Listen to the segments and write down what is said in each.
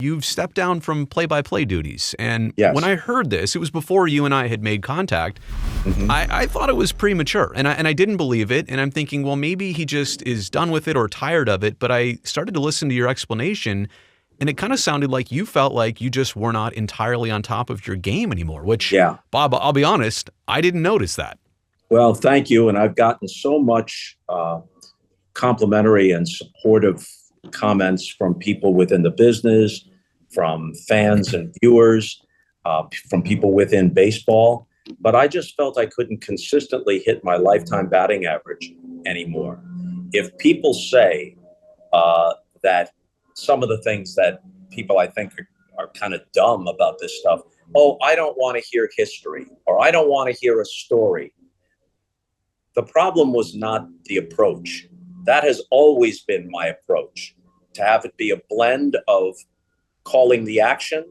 You've stepped down from play-by-play duties. And Yes. when I heard this, it was before you and I had made contact. I thought it was premature, and I didn't believe it. And I'm thinking, well, maybe he just is done with it or tired of it. But I started to listen to your explanation, and it kind of sounded like you felt like you just were not entirely on top of your game anymore, which, Bob, I'll be honest, I didn't notice that. Well, thank you. And I've gotten so much complimentary and supportive comments from people within the business, from fans and viewers, from people within baseball. But I just felt I couldn't consistently hit my lifetime batting average anymore. If people say that some of the things that people I think are kind of dumb about this stuff, oh, I don't want to hear history, or I don't want to hear a story. The problem was not the approach. That has always been my approach, to have it be a blend of calling the action,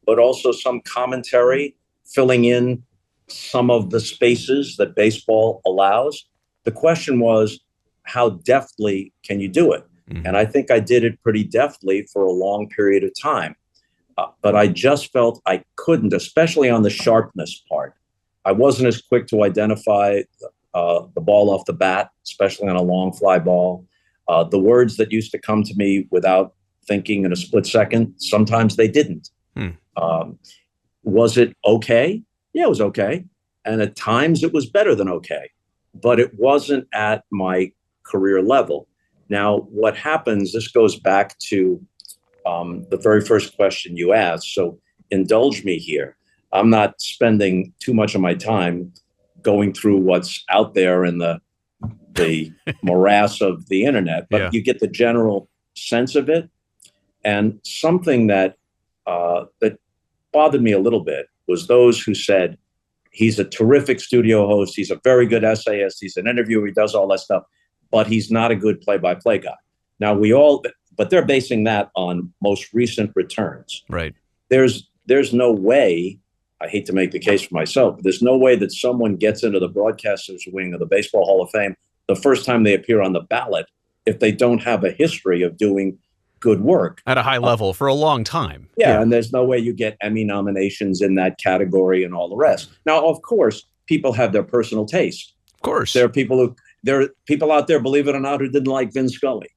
but also some commentary, filling in some of the spaces that baseball allows. The question was, how deftly can you do it? And I think I did it pretty deftly for a long period of time. But I just felt I couldn't, especially on the sharpness part. I wasn't as quick to identify the ball off the bat, especially on a long fly ball. The words that used to come to me without thinking in a split second, sometimes they didn't. Was it okay? Yeah, it was okay. And at times it was better than okay. But it wasn't at my career level. Now, what happens, this goes back to the very first question you asked. So indulge me here. I'm not spending too much of my time going through what's out there in the morass of the internet, but you get the general sense of it. And something that that bothered me a little bit was those who said, he's a terrific studio host, he's a very good essayist, he's an interviewer, he does all that stuff, but he's not a good play-by-play guy. Now but they're basing that on most recent returns. Right. There's no way, I hate to make the case for myself, but there's no way that someone gets into the broadcasters wing of the Baseball Hall of Fame the first time they appear on the ballot if they don't have a history of doing good work at a high level for a long time. And there's no way you get Emmy nominations in that category and all the rest. Now, of course, people have their personal taste. Of course. There are people out there, believe it or not, who didn't like Vin Scully,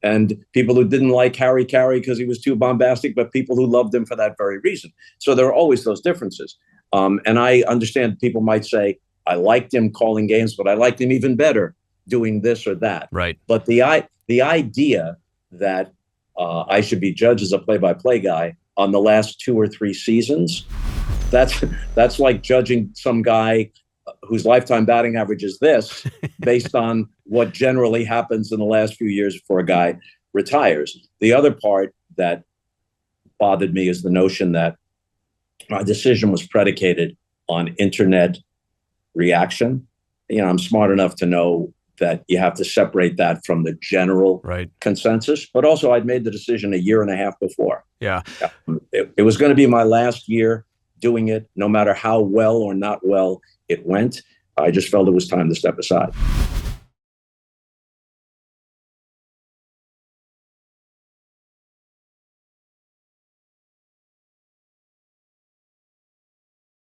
and people who didn't like Harry Carey because he was too bombastic, but people who loved him for that very reason. So there are always those differences. And I understand people might say, I liked him calling games, but I liked him even better doing this or that. Right. But the idea that I should be judged as a play-by-play guy on the last 2 or 3 seasons, that's like judging some guy whose lifetime batting average is this based on what generally happens in the last few years before a guy retires. The other part that bothered me is the notion that my decision was predicated on internet reaction. I'm smart enough to know that you have to separate that from the general consensus. But also, I'd made the decision a year and a half before. Yeah. It was going to be my last year doing it, no matter how well or not well it went. I just felt it was time to step aside.